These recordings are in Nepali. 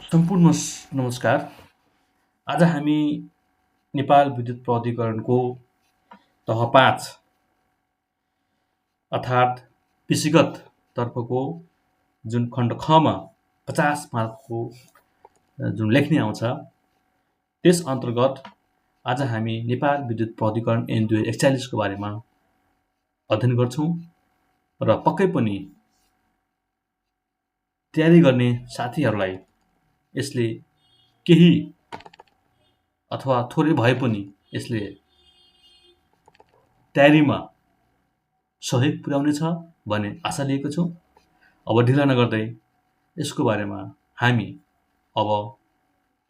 सम्पूर्ण नमस्कार। आज हामी नेपाल विद्युत प्राधिकरणको तह 5 अर्थात् कृषिगत तर्फको जुन खण्ड खमा 50 मार्कको जुन लेख्ने आउँछ त्यस अन्तर्गत आज हामी नेपाल विद्युत प्राधिकरण ऐन 2041 को बारेमा अध्ययन गर्छौं र पक्कै पनि तयारी गर्ने साथीहरूलाई यसले केही अथवा थोरै भए पनि यसले तयारीमा सहयोग पुर्याउनेछ भन्ने आशा लिएको छु। अब ढिला नगर्दै यसको बारेमा हामी अब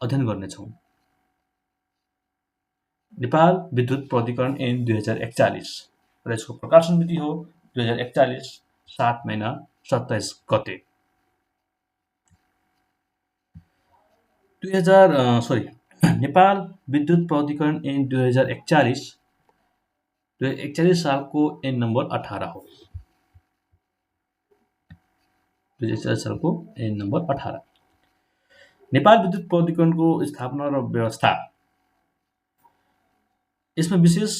अध्ययन गर्नेछौँ। नेपाल विद्युत प्राधिकरण ऐन 2041 र यसको प्रकाशन मिति हो 2041 7 महिना 27 गते। 2000 नेपाल विद्युत प्राधिकरण ऐन 2041 सालको ऐन नम्बर 18 हो। 2041 सालको ऐन नम्बर 18। नेपाल विद्युत प्राधिकरणको स्थापना र व्यवस्था, यसमा विशेष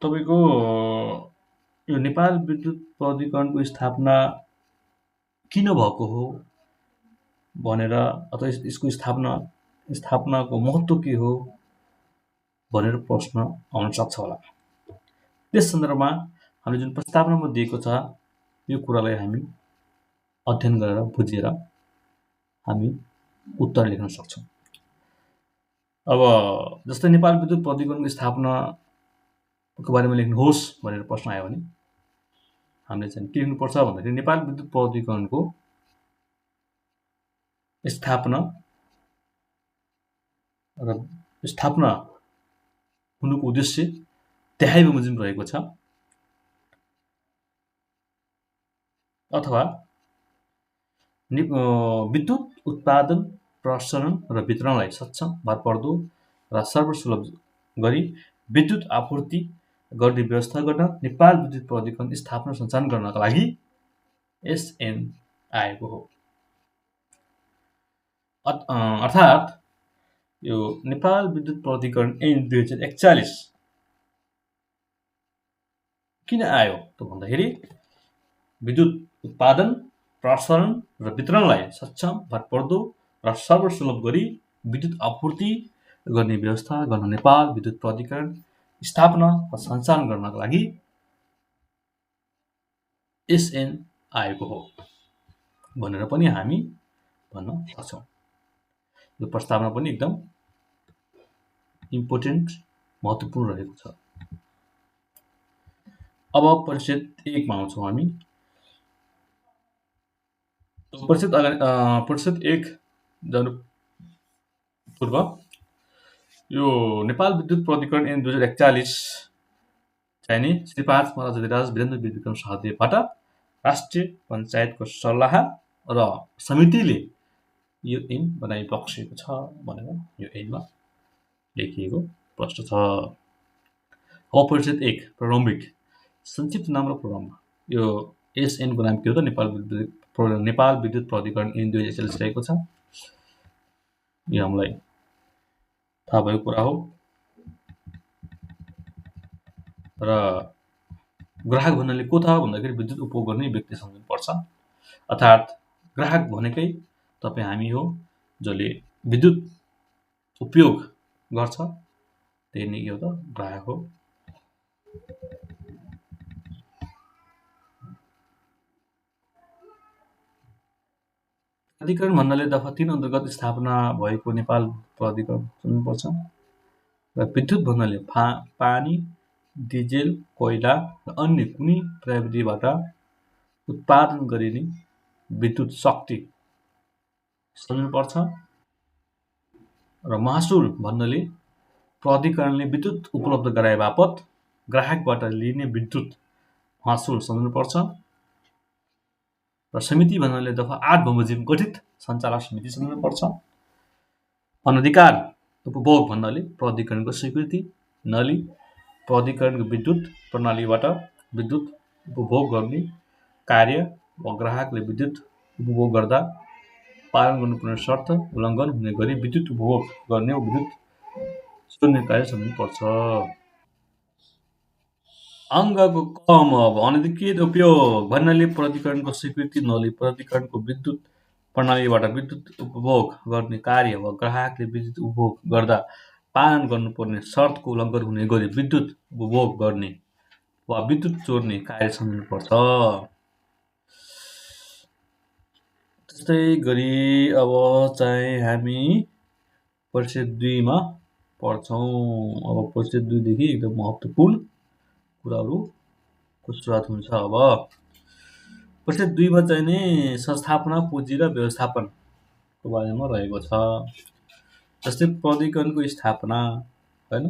तपाईको यो नेपाल विद्युत प्राधिकरणको स्थापना किन भएको हो भनेर अथवा यसको स्थापनाको महत्त्व के हो भनेर प्रश्न आउन सक्छ होला। त्यस सन्दर्भमा हामीले जुन प्रस्तावनामा दिएको छ यो कुरालाई हामी अध्ययन गरेर बुझेर हामी उत्तर लेख्न सक्छौँ। अब जस्तै नेपाल विद्युत प्राधिकरणको स्थापनाको बारेमा लेख्नुहोस् भनेर प्रश्न आयो भने हामीले चाहिँ के लेख्नुपर्छ भन्दाखेरि नेपाल विद्युत प्राधिकरणको स्थापना हुनुको उद्देश्य त्यही बमोजिम रहेको छ अथवा विद्युत उत्पादन, प्रसारण र वितरणलाई सक्षम, भरपर्दो र सर्वसुलभ गरी विद्युत आपूर्ति गर्ने व्यवस्था गर्न नेपाल विद्युत प्राधिकरण स्थापना सञ्चालन गर्नका लागि एसएन आएको हो। अर्थात् यो नेपाल विद्युत प्राधिकरण ऐन 2041 किन आयो त भन्दाखेरि विद्युत उत्पादन, प्रसारण र वितरणलाई सक्षम, भरपर्दो र सर्वसुलभ गरी विद्युत आपूर्ति गर्ने व्यवस्था गर्न नेपाल विद्युत प्राधिकरण स्थापना वा सञ्चालन गर्नका लागि एसएन आएको हो भनेर पनि हामी भन्न सक्छौँ। यो प्रस्तावना पनि एकदम इम्पोर्टेन्ट, महत्त्वपूर्ण रहेको छ। अब परिच्छेद 1 मा आउँछौँ हामी। परिच्छेद 1 जानु पूर्व यो नेपाल विद्युत प्राधिकरण ऐन 2041 चाहिँ नि श्री 5 महाराज अधिराज वीरेन्द्र विक्रम शाहदेवबाट राष्ट्रिय पञ्चायतको सल्लाह र समितिले यो ऐन बनाइबक्सेको छ भनेर यो ऐनमा लेखिएको प्रश्न छ। अब परिच्छेद 1 प्रारम्भिक संक्षिप्त नाम र प्रारम्भ। यो एसएन को नाम के हो त नेपाल विद्युत प्राधिकरण ऐन 2041 रहेको छ। यो हामीलाई थाहा भएको कुरा हो र ग्राहक भन्नाले को त भन्दाखेरि विद्युत उपभोग गर्ने व्यक्ति सम्झनु पर्छ। अर्थात् ग्राहक भनेकै तपाई हामी हो जसले विद्युत उपयोग गर्छ, त्यही नै के हो त ग्राहक हो। प्राधिकरण भन्नाले दफा 3 अन्तर्गत स्थापना भएको नेपाल प्राधिकरण सुन्नुपर्छ र विद्युत भन्नाले पानी, डिजेल, कोइला र अन्य कुनै प्रविधिबाट उत्पादन गरिने विद्युत शक्ति सम्झनुपर्छ र महसुल भन्नाले प्राधिकरणले विद्युत उपलब्ध गराए बापत ग्राहकबाट लिने विद्युत महसुल सम्झनुपर्छ र समिति भन्नाले दफा 8 बमोजिम गठित सञ्चालक समिति सम्झनुपर्छ। अनधिकार उपभोग भन्नाले प्राधिकरणको स्वीकृति नलिई प्राधिकरणको विद्युत प्रणालीबाट विद्युत उपभोग गर्ने कार्य वा ग्राहकले विद्युत उपभोग गर्दा पालन गर्नुपर्ने शर्त उल्लङ्घन हुने गरी विद्युत उपभोग गर्ने वा विद्युत चोर्ने कार्य सम्झनुपर्छ। अङ्कको कम अब अनधिकृत उपयोग भन्नाले प्राधिकरणको स्वीकृति नलिई प्राधिकरणको विद्युत प्रणालीबाट विद्युत उपभोग गर्ने कार्य वा ग्राहकले विद्युत उपभोग गर्दा पालन गर्नुपर्ने शर्तको उल्लङ्घन हुने गरी विद्युत उपभोग गर्ने वा विद्युत चोर्ने कार्य सम्झनुपर्छ। त्यस्तै गरी अब चाहिँ हामी परिच्छेद 2 मा पढ्छौँ। अब परिच्छेद 2 देखि एकदम महत्त्वपूर्ण कुराहरूको सुरुवात हुन्छ। अब परिच्छेद 2 मा चाहिँ नि संस्थापना, पुँजी र व्यवस्थापनको बारेमा रहेको छ। जस्तै प्राधिकरणको स्थापना हैन,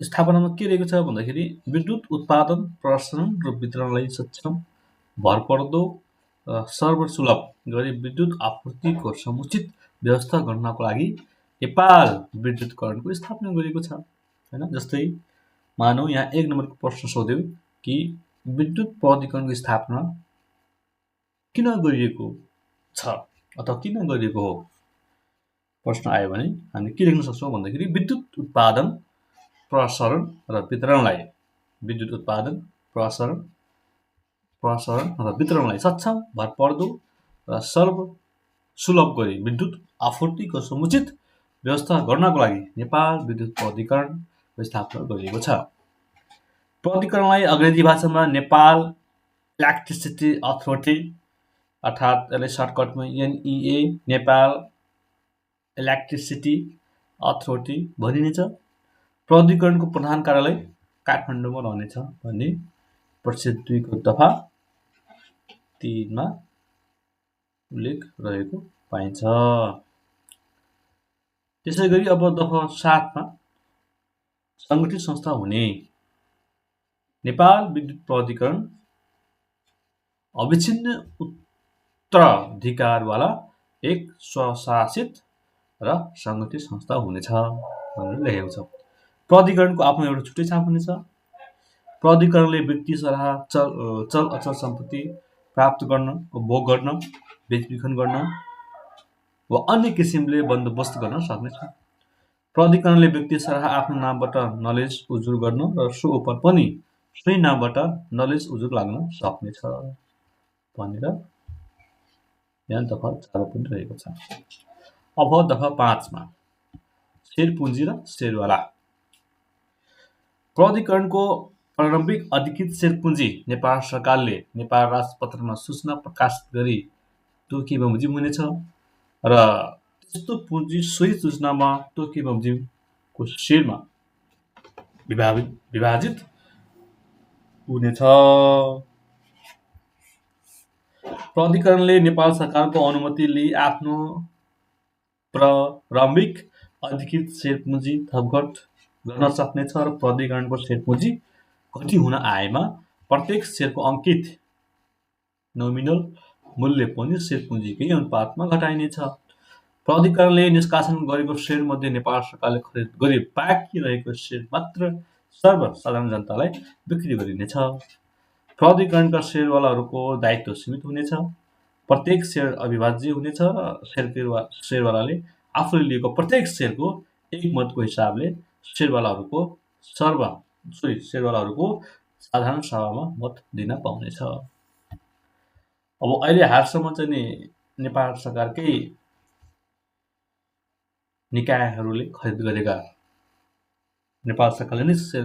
स्थापनामा के रहेको छ भन्दाखेरि विद्युत उत्पादन, प्रसारण र वितरणलाई सक्षम, भरपर्दो र सर्वसुलभ गरी विद्युत आपूर्तिको समुचित व्यवस्था गर्नको लागि नेपाल विद्युतीकरणको स्थापना गरिएको छ हैन। जस्तै मानौँ यहाँ 1 नम्बरको प्रश्न सोध्यो कि विद्युत प्राधिकरणको स्थापना किन गरिएको छ अथवा किन गरिएको हो प्रश्न आयो भने हामी के लेख्न सक्छौँ भन्दाखेरि विद्युत उत्पादन, प्रसारण र वितरणलाई विद्युत उत्पादन, प्रसारण र वितरणलाई सक्षम, भरपर्दो र सर्वसुलभ गरी विद्युत आपूर्तिको समुचित व्यवस्था गर्नको लागि नेपाल विद्युत प्राधिकरणको स्थापना गरिएको छ। प्राधिकरणलाई अंग्रेजी भाषामा नेपाल इलेक्ट्रिसिटी अथोरिटी अर्थात् यसलाई सर्टकटमा NEA नेपाल इलेक्ट्रिसिटी अथोरिटी भनिनेछ। प्राधिकरणको प्रधान कार्यालय काठमाडौँमा रहनेछ भन्ने परिच्छेद 2 को दफा 3 मा उल्लेख रहेको पाइन्छ। त्यसैगरी अब दफा 7 मा संगठित संस्था हुने नेपाल विद्युत प्राधिकरण अविच्छिन्न उत्तराधिकारवाला एक स्वशासित र संगठित संस्था हुनेछ भनेर लेखेको छ। प्राधिकरणको आफ्नो एउटा छुट्टै छाप हुनेछ। प्राधिकरणले व्यक्ति सराह, चल अचल सम्पत्ति प्राप्त गर्न, उपभोग गर्न, बेचबिखन गर्न वा अन्य किसिमले बन्दोबस्त गर्न सक्नेछ। प्राधिकरणले व्यक्ति सराह आफ्नो नामबाट नलेज उजुर गर्न र सो उपर पनि सोही नामबाट नलेज उजुर लाग्न सक्नेछ भनेर यहाँ दफा 4 पनि रहेको छ। अब दफा 5 मा शेर पुँजी र शेरवाला। प्राधिकरणको प्रारम्भिक अधिकृत शेर पुँजी नेपाल सरकारले नेपाल राजपत्रमा सूचना प्रकाशित गरी तोकी बमोजिम हुनेछ र त्यस्तो पुँजी सोही सूचनामा तोकी बमोजिमको शेरमा विभाजित हुनेछ। प्राधिकरणले नेपाल सरकारको अनुमति लिई आफ्नो प्रारम्भिक अधिकृत शेर पुँजी थपघट गर्न सक्नेछ र प्राधिकरणको शेर पुँजी घटी हुन आएमा प्रत्येक शेरको अंकित नोमिनल मूल्य पनि शेर पुँजीकै अनुपातमा घटाइनेछ। प्राधिकरणले निष्कासन गरेको शेर मध्ये नेपाल सरकारले खरिद गरी बाँकी रहेको शेर मात्र सर्वसाधारण जनतालाई बिक्री गरिनेछ। प्राधिकरणका शेरवालाहरूको दायित्व सीमित हुनेछ। प्रत्येक शेर अविभाज्य हुनेछ र शेरवालाले आफूले लिएको प्रत्येक शेरको एक मतको हिसाबले शेरवालाहरूको साधारण सभामा मत दिन पाउनेछ। अब अहिले हालसम्म चाहिँ नि नेपाल सरकारकै निकायहरूले खरिद गरेका नेपाल सरकारले नै शेर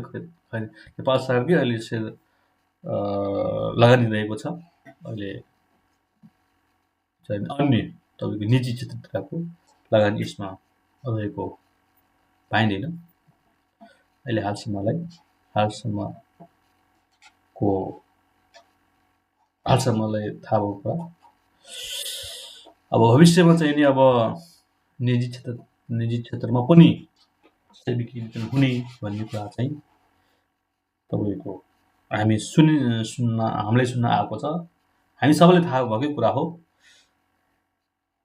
नेपाल सरकारकै अहिले शेर लगानी रहेको छ। अहिले चाहिँ अन्य तपाईँको निजी क्षेत्रको लगानी यसमा रहेको पाइँदैन। अहिले हालसम्मलाई थाहा भएको कुरा। अब भविष्यमा चाहिँ नि अब निजी क्षेत्रमा पनि बिक्री हुने भन्ने कुरा चाहिँ तपाईँको हामीलाई सुन्न आएको छ। हामी सबैले थाहा भएकै कुरा हो,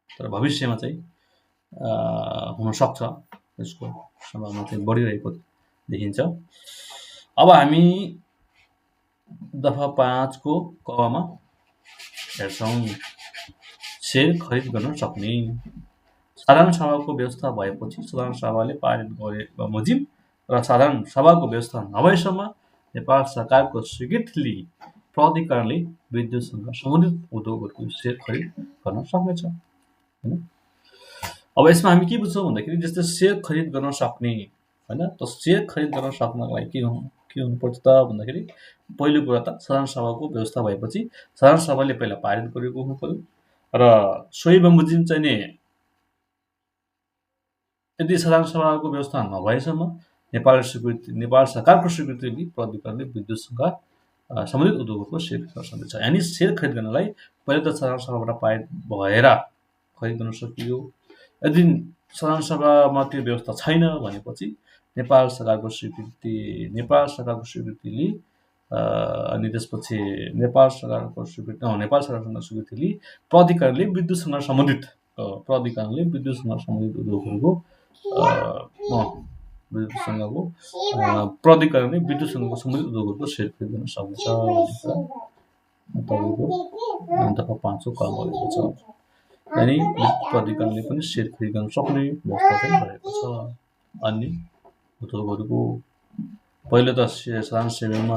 तर भविष्यमा चाहिँ हुन सक्छ, यसको सम्भावना चाहिँ बढिरहेको देखिन्छ। अब हामी दफा 5 को क मा हेर्छौँ। सेयर खरिद गर्न सक्ने। साधारण सभाको व्यवस्था भएपछि साधारण सभाले पारित गरे बमोजिम र साधारण सभाको व्यवस्था नभएसम्म नेपाल सरकारको स्वीकृति लिई प्राधिकरणले विद्युतसँग सम्बन्धित उद्योगहरूको सेयर खरिद गर्न सक्नेछ। होइन, अब यसमा हामी के बुझ्छौँ भन्दाखेरि जस्तै सेयर खरिद गर्न सक्ने, होइन, त सेयर खरिद गर्न सक्नको लागि के हुनुपर्छ त भन्दाखेरि पहिलो कुरा त साधारण सभाको व्यवस्था भएपछि साधारण सभाले पहिला पारित गरेको हुनु पर्यो र सोही बमोजिम चाहिँ नि यदि साधारण सभाको व्यवस्था नभएसम्म नेपाल सरकारको स्वीकृति लिई प्राधिकरणले विद्युतसँग सम्बन्धित उद्योगहरूको सेयर गर्न सक्नेछ। यानि सेयर खरिद गर्नलाई पहिले त साधारण सभाबाट पारित भएर खरिद गर्न सकियो। यदि साधारण सभामा त्यो व्यवस्था छैन भनेपछि नेपाल सरकारको स्वीकृति लिई अनि त्यसपछि नेपाल सरकारसँग स्वीकृति लिई प्राधिकरणले विद्युतसँग सम्बन्धित उद्योगहरूको विद्युतसँगको प्राधिकरणले विद्युतसँगको सम्बन्धित उद्योगहरूको सेयर खरिद गर्न सक्नेछ भन्ने कुरा तपाईँको दफा 5 कलम गरेको छ। यानि प्राधिकरणले पनि सेयर खरिद गर्न सक्ने व्यवस्था चाहिँ रहेको छ। अन्य उद्योगहरूको पहिलो त साधारण सेवामा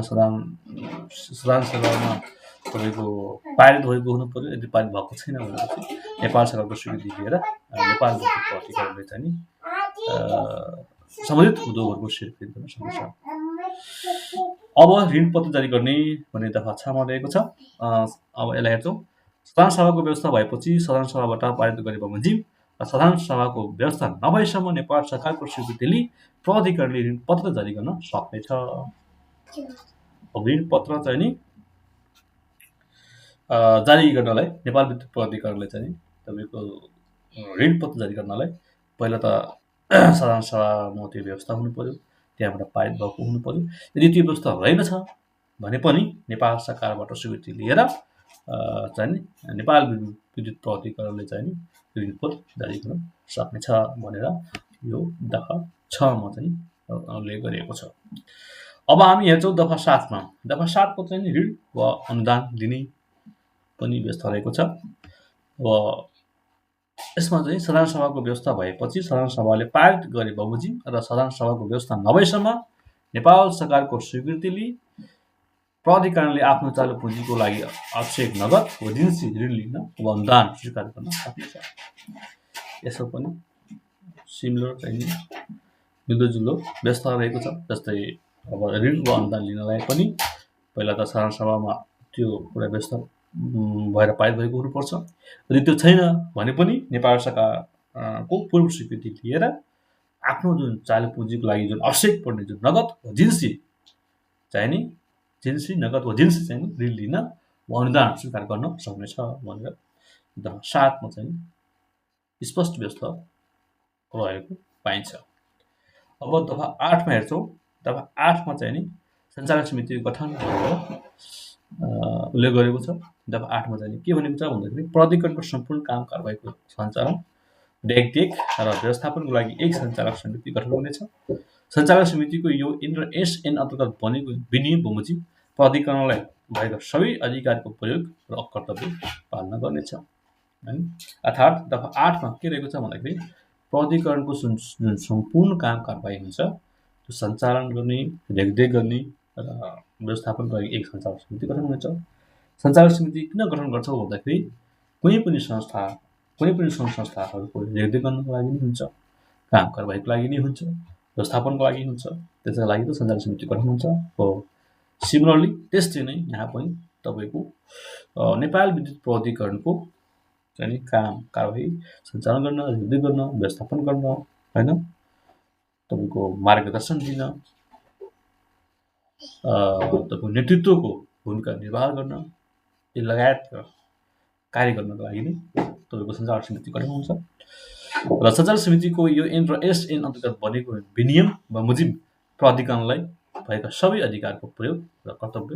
तपाईँको पारित भएको हुनु पर्यो। यदि पारित भएको छैन भनेपछि नेपाल सरकारको स्वीकृति लिएर नेपाल विद्युत प्राधिकरणले चाहिँ नि सम्बन्धित उद्योगहरूको सेयर खरिद गर्न सक्नेछ। अब ऋण पत्र जारी गर्ने भन्ने दफा 6 मा रहेको छ। अब यसलाई हेर्छौँ। साधारण सभाको व्यवस्था भएपछि साधारण सभाबाट पारित गरे बमोजिम र साधारण सभाको व्यवस्था नभएसम्म नेपाल सरकारको स्वीकृति लिई प्राधिकरणले ऋण पत्र जारी गर्न सक्नेछ। अब ऋण पत्र चाहिँ नि जारी गर्नलाई नेपाल विद्युत प्राधिकरणले चाहिँ नि तपाईँको ऋण पत्र जारी गर्नलाई पहिला त साधारण सभामा त्यो व्यवस्था हुनु पर्यो, त्यहाँबाट पारित भएको हुनु पर्यो। यदि त्यो व्यवस्था रहेनछ भने पनि नेपाल सरकारबाट स्वीकृति लिएर चाहिँ नि नेपाल विद्युत प्राधिकरणले चाहिँ नि ऋण पत्र जारी गर्न सक्नेछ भनेर यो दफा 6 मा चाहिँ उल्लेख गरिएको छ। अब हामी हेर्छौँ दफा 7 मा। दफा 7 को चाहिँ ऋण वा अनुदान दिने पनि व्यवस्था रहेको छ। अब यसमा चाहिँ साधारण सभाको व्यवस्था भएपछि साधारण सभाले पारित गरे बमोजिम र साधारण सभाको व्यवस्था नभएसम्म नेपाल सरकारको स्वीकृति लिई प्राधिकरणले आफ्नो चालु पुँजीको लागि आवश्यक नगद वा जिन्सी ऋण लिन वा अनुदान स्वीकार गर्न सक्नेछ। यसो पनि सिमिलर चाहिँ मिल्दोजुल्दो व्यवस्था रहेको छ। जस्तै अब ऋण वा अनुदान लिनलाई पनि पहिला त साधारण सभामा त्यो कुरा व्यवस्था भएर पारित भएको हुनुपर्छ। यदि त्यो छैन भने पनि नेपाल सरकारको पूर्व स्वीकृति लिएर आफ्नो जुन चालु पुँजीको लागि जुन आवश्यक पर्ने जुन नगद वा जिन्सी नगद वा जिन्सी चाहिँ ऋण लिन वा अनुदान स्वीकार गर्न सक्नेछ भनेर दफा 7 मा चाहिँ स्पष्ट व्यवस्था रहेको पाइन्छ। अब दफा 8 मा हेर्छौँ। दफा 8 मा चाहिँ नि सञ्चालक समिति गठन गरेर उल्लेख गरेको छ। दफा 8 मा चाहिँ के भनेको छ भन्दाखेरि प्राधिकरणको सम्पूर्ण काम कारबाहीको सञ्चालन, देखरेख र व्यवस्थापनको लागि एक सञ्चालक समिति गठन हुनेछ। सञ्चालक समितिको यो एसएन अन्तर्गत बनेको विनियम बमोजिम प्राधिकरणलाई भएका सबै अधिकारको प्रयोग र कर्तव्य पालना गर्नेछ। अर्थात् दफा 8 मा के रहेको छ भन्दाखेरि प्राधिकरणको जुन सम्पूर्ण काम कारबाही हुन्छ त्यो सञ्चालन गर्ने, देखरेख गर्ने र व्यवस्थापनको लागि एक सञ्चालक समिति गठन हुनेछ। सञ्चालक समिति किन गठन गर्छौँ भन्दाखेरि कुनै पनि संस्थाहरूको देखरेख गर्नको लागि नै हुन्छ, काम कारबाहीको लागि नै हुन्छ, व्यवस्थापनको लागि हुन्छ। त्यसका लागि त सञ्चालक समिति गठन हुन्छ हो। सिमिलरली त्यस्तै नै यहाँ पनि तपाईँको नेपाल विद्युत प्राधिकरणको चाहिँ काम कारबाही सञ्चालन गर्न, देखरेख गर्न, व्यवस्थापन गर्न, होइन, तपाईँको मार्गदर्शन दिन, तपाईँको नेतृत्वको भूमिका निर्वाह गर्न, यी लगायतका कार्य गर्नको लागि नै तपाईँको सञ्चालक समिति गठन हुन्छ। र सञ्चालक समितिको यो एसएन अन्तर्गत बनेको विनियम बमोजिम प्राधिकरणलाई भएका सबै अधिकारको प्रयोग र कर्तव्य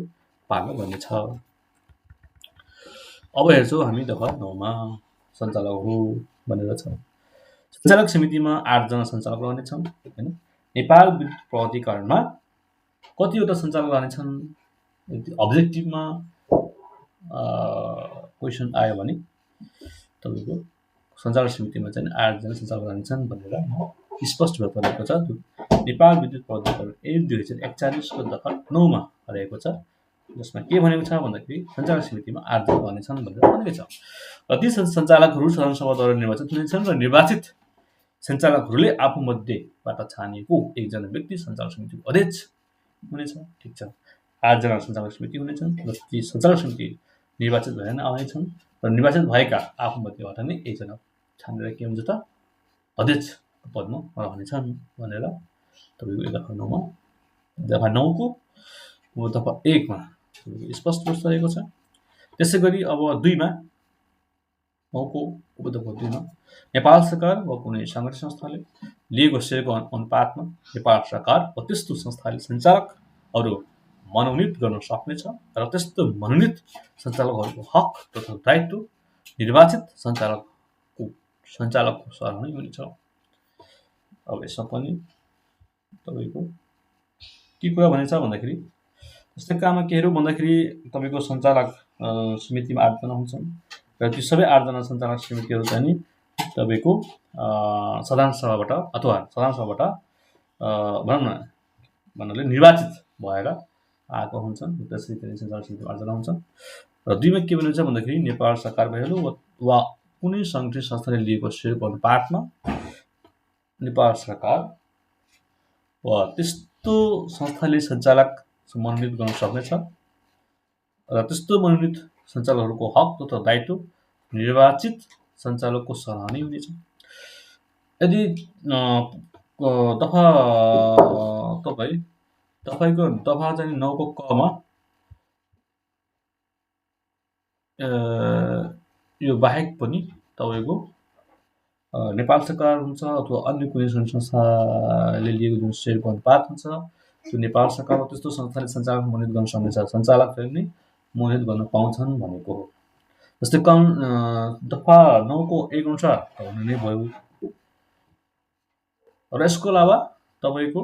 पालना गर्नेछ। अब हेर्छौँ हामी दफा 9 मा सञ्चालकहरू भनेर छ। सञ्चालक समितिमा 8 जना सञ्चालक रहनेछन्। होइन, नेपाल विद्युत प्राधिकरणमा कतिवटा सञ्चालक रहनेछन्? अब्जेक्टिभमा क्वेसन आयो भने तपाईँको सञ्चालक समितिमा चाहिँ 8 जना सञ्चालक रहन्छन् भनेर स्पष्ट भएको रहेको छ। नेपाल विद्युत प्राधिकरण ऐन 2041 को दफा 9 मा रहेको छ, जसमा के भनेको छ भन्दाखेरि सञ्चालक समितिमा 8 जना रहनेछन् भनेर भनेको छ। र ती सञ्चालकहरू संसदद्वारा निर्वाचित हुनेछन् र निर्वाचित सञ्चालकहरूले आफूमध्येबाट छानिएको एकजना व्यक्ति सञ्चालक समितिको अध्यक्ष हुनेछ। ठिक छ, 8 जना सञ्चालक समिति हुनेछन् र ती सञ्चालक समिति निर्वाचित भएर आउनेछन् र निर्वाचित भएका आफूमध्येबाट नै एकजना छानेर के हुन्छ त अध्यक्ष पदमा रहनेछन् भनेर तपाईँको दफा 9 को दफा 1 मा स्पष्ट रूप रहेको छ। त्यसै गरी अब 2 मा 9 को उपदफा 2 मा नेपाल सरकार वा कुनै सङ्गठित संस्थाले लिएको सेयरको अनुपातमा नेपाल सरकार वा त्यस्तो संस्थाले सञ्चालकहरू मनोनित गर्न सक्नेछ र त्यस्तो मनोनित सञ्चालकहरूको हक तथा दायित्व निर्वाचित सञ्चालकको सरह नै हुनेछ। अब यसमा पनि तपाईँको के कुरा भनेछ भन्दाखेरि जस्तै काममा केहरू भन्दाखेरि तपाईँको सञ्चालक समितिमा 8 जना हुन्छन् र ती सबै 8 जना सञ्चालक समितिहरू चाहिँ नि तपाईँको साधारण सभाबाट अथवा साधारण सभाबाट भनौँ न भन्नाले निर्वाचित भएर आएको हुन्छन्। त्यसरी चाहिँ सञ्चालक समितिमा 8 जना हुन्छन्। र 2 मा के भनिन्छ भन्दाखेरि नेपाल सरकार भइहाल्यो वा कुनै सङ्गठित संस्थाले लिएको सेयरको अनुपातमा नेपाल सरकार वा त्यस्तो संस्थाले सञ्चालक मनोनित गर्न सक्नेछ र त्यस्तो मनोनित सञ्चालकहरूको हक तथा दायित्व निर्वाचित सञ्चालकको सरह नै हुनेछ। यदि तपाईँको दफा चाहिँ 9 को क मा यो बाहेक पनि तपाईँको नेपाल सरकार हुन्छ अथवा अन्य कुनै संस्थाले लिएको जुन सेयरको अनुपात हुन्छ त्यो नेपाल सरकार वा त्यस्तो संस्थाले सञ्चालक मनोनित गर्न सक्नेछ, सञ्चालकले नै मनोनित गर्न पाउँछन् भनेको हो। जस्तै दफा 9 को 1 अनुसार हुने नै भयो। र यसको अलावा तपाईँको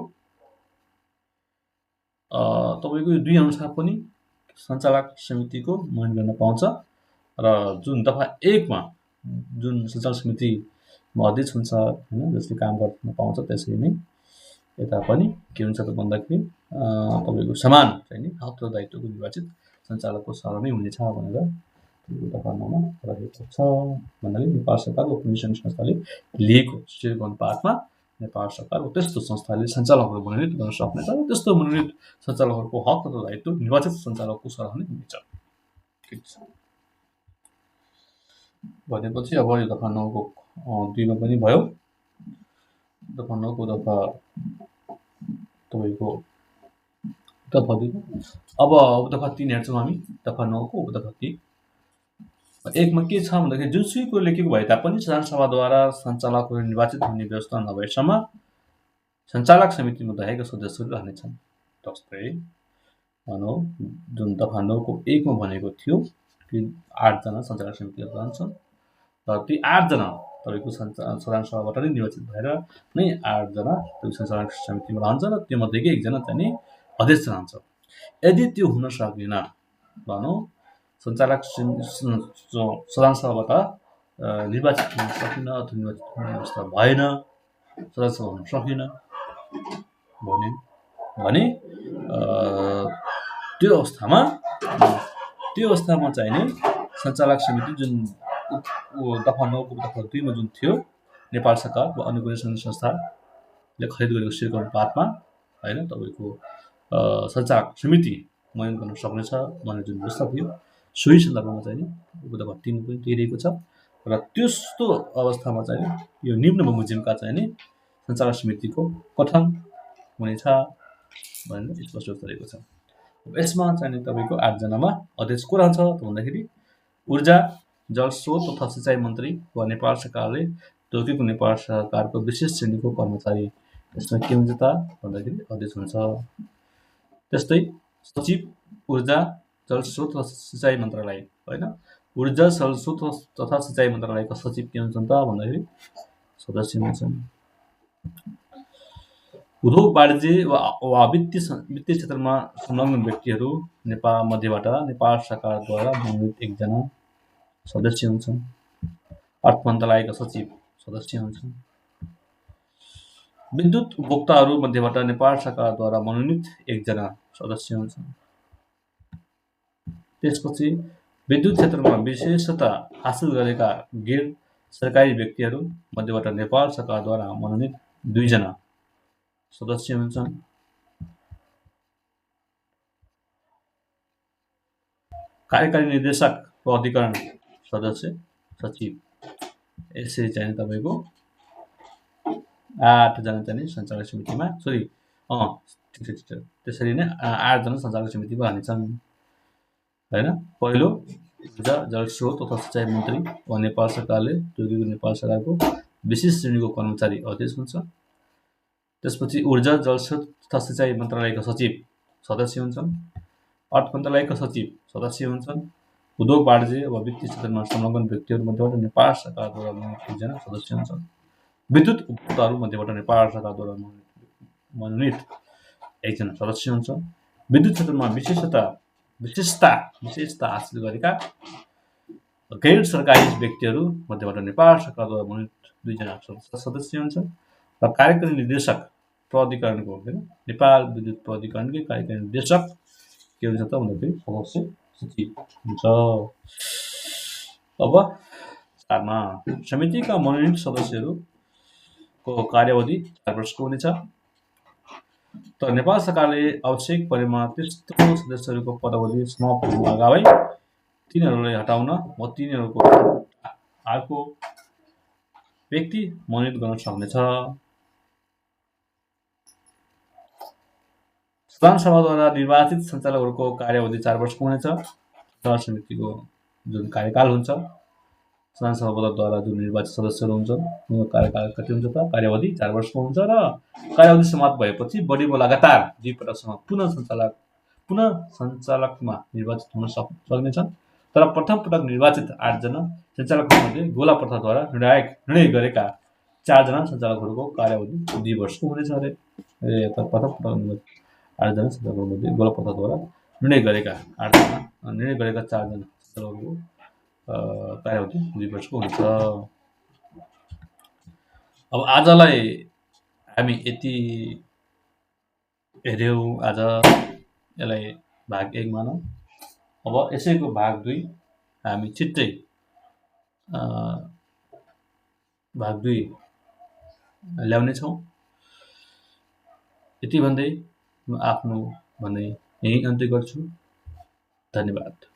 यो 2 अनुसार पनि सञ्चालक समितिको मनोनित गर्न पाउँछ र जुन दफा 1 मा जुन सञ्चालक समितिमा अध्यक्ष हुन्छ हैन, जसले काम गर्न पाउँछ, त्यसरी नै यता पनि के हुन्छ त भन्दाखेरि तपाईँको समान चाहिँ नि हक र दायित्वको निर्वाचित सञ्चालकको सरह नै हुनेछ भनेर दफा 9 मा रहेको छ। भन्नाले नेपाल सरकार वा कुनै संस्थाले लिएको सेयरको अनुपातमा नेपाल सरकार वा त्यस्तो संस्थाले सञ्चालकहरू मनोनित गर्न सक्नेछ र त्यस्तो मनोनित सञ्चालकहरूको हक तथा दायित्व निर्वाचित सञ्चालकको सरह नै हुनेछ। ठिक छ, भनेपछि अब यो दफा 9 को 2 मा पनि भयो। दफा 9 को दफा तपाईँको दफा 2 अब दफा 3 हेर्छौँ हामी। दफा 9 को दफा 3 1 मा के छ भन्दाखेरि जुनसुकै लेखेको भए तापनि साधारण सभाद्वारा सञ्चालकहरू निर्वाचित हुने व्यवस्था नभएसम्म सञ्चालक समितिमा रहेका सदस्यहरू रहनेछन्। जस्तै भनौँ जुन दफा 9 को 1 मा भनेको थियो कि 8 जना सञ्चालक समितिहरू रहन्छन् र ती 8 जना तपाईँको साधारण सभाबाट नै निर्वाचित भएर नै 8 जना त्यो सञ्चालक समितिमा रहन्छ र त्योमध्येकै एकजना चाहिँ अध्यक्ष रहन्छ। यदि त्यो हुन सकेन भनौँ सञ्चालक साधारण सभाबाट निर्वाचित हुन सकिन अथवा निर्वाचित हुने अवस्था भएन, साधारण सभा हुन सकेन भने त्यो अवस्थामा चाहिँ नि सञ्चालक समिति जुन दफा 9 को दफा 2 मा जुन थियो नेपाल सरकार वा अन्य कुनै संस्थाले खरिद गरेको सेयरको अनुपातमा हैन तपाईँको सञ्चालक समिति मनोनित गर्न सक्नेछ भन्ने जुन व्यवस्था थियो सोही सन्दर्भमा चाहिँ नि दफा 3 पनि दिइरहेको छ र त्यस्तो अवस्थामा चाहिँ यो निम्न बमोजिमका चाहिँ नि सञ्चालक समितिको गठन हुनेछ भनेर स्पष्ट गरेको छ। यसमा चाहिँ तपाईँको 8 जनामा अध्यक्ष को रहन्छ भन्दाखेरि ऊर्जा जलस्रोत तथा सिँचाइ मन्त्री वा नेपाल सरकारले तोकेको नेपाल सरकारको विशेष श्रेणीको कर्मचारी यसमा के हुन्छ त भन्दाखेरि अध्यक्ष हुन्छ। त्यस्तै सचिव ऊर्जा जलस्रोत तथा सिँचाइ मन्त्रालय होइन, ऊर्जा जलस्रोत तथा सिँचाइ मन्त्रालयका सचिव के हुन्छन् त भन्दाखेरि सदस्य हुन्छन्। उद्योग वाणिज्य वा वित्तीय क्षेत्रमा संलग्न व्यक्तिहरू मध्येबाट नेपाल सरकारद्वारा मनोनित एकजना सदस्य हुन्छन्। अर्थ मन्त्रालयका सचिव सदस्य हुन्छन्। विद्युत उपभोक्ताहरू मध्येबाट नेपाल सरकारद्वारा मनोनित एकजना सदस्य हुन्छन्। त्यसपछि विद्युत क्षेत्रमा विशेषता हासिल गरेका गैर सरकारी व्यक्तिहरू मध्येबाट नेपाल सरकारद्वारा मनोनित 2 जना सदस्य हुन्छन्। कार्यकारी निर्देशक प्राधिकरण सदस्य सचिव यसरी चाहिँ तपाईँको 8 जना चाहिँ सञ्चालक समितिमा ठिक छ त्यसरी नै 8 जना सञ्चालक समितिमा रहनेछन् हैन। पहिलो ऊर्जा जलस्रोत तथा सिँचाइ मन्त्री वा नेपाल सरकारले तोकेको नेपाल सरकारको विशेष श्रेणीको कर्मचारी अध्यक्ष हुन्छ। त्यसपछि ऊर्जा जलस्रोत तथा सिँचाइ मन्त्रालयका सचिव सदस्य हुन्छन्। अर्थ मन्त्रालयका सचिव सदस्य हुन्छन्। उद्योग वाणिज्य वा वित्तीय क्षेत्रमा संलग्न व्यक्तिहरू मध्येबाट नेपाल सरकारद्वारा मनोनित 1 जना सदस्य हुन्छन्। विद्युत उपभोक्ताहरू मध्येबाट नेपाल सरकारद्वारा मनोनित 1 जना सदस्य हुन्छन्। विद्युत क्षेत्रमा विशेषता हासिल गरेका गैर सरकारी व्यक्तिहरू मध्येबाट नेपाल सरकारद्वारा मनोनित 2 जना सदस्य हुन्छन्। र कार्यकारी निर्देशक प्राधिकरणको नेपाल विद्युत प्राधिकरणकै कार्यकारी निर्देशक के हुन्छ त भन्दाखेरि सदस्य सचिव हुन्छ। अब 4 मा समितिका मनोनित सदस्यहरूको कार्यावधि 4 वर्षको हुनेछ। तर नेपाल सरकारले आवश्यक परेमा त्यस्तो सदस्यहरूको पदावधि समाप्त हुनु अगावै तिनीहरूलाई हटाउन वा तिनीहरूको अर्को व्यक्ति मनोनित गर्न सक्नेछ। सदन सभाद्वारा निर्वाचित सञ्चालकहरूको कार्यावधि 4 वर्षको हुनेछ। सञ्चालक समितिको जुन कार्यकाल हुन्छ सदन सभाद्वारा जुन निर्वाचित सदस्यहरू हुन्छन् उनीहरूको कार्यकाल कति हुन्छ त कार्यावधि 4 वर्षको हुन्छ र कार्यावधि समाप्त भएपछि बढी वा लगातार 2 पटकसम्म पुनः सञ्चालकमा निर्वाचित हुन सक्नेछन्। तर प्रथम पटक निर्वाचित 8 जना सञ्चालकमध्ये गोला प्रथाद्वारा निर्णय गरेका 4 जना सञ्चालकहरूको कार्यावधि 2 वर्षको हुनेछ अरे। प्रथम पटक 8 जना सञ्चालकमध्ये गोला प्रथाद्वारा निर्णय गरेका 4 जना सञ्चालकहरूको कार्यावधि 2 वर्षको हुन्छ। अब आजलाई हामी यति हेऱ्यौँ। आज यसलाई भाग 1 मानौँ। अब यसैको भाग 2 हामी छिट्टै भाग 2 ल्याउनेछौँ। यति भन्दै म आफ्नो भनाइ यहीँ अन्त्य गर्छु। धन्यवाद।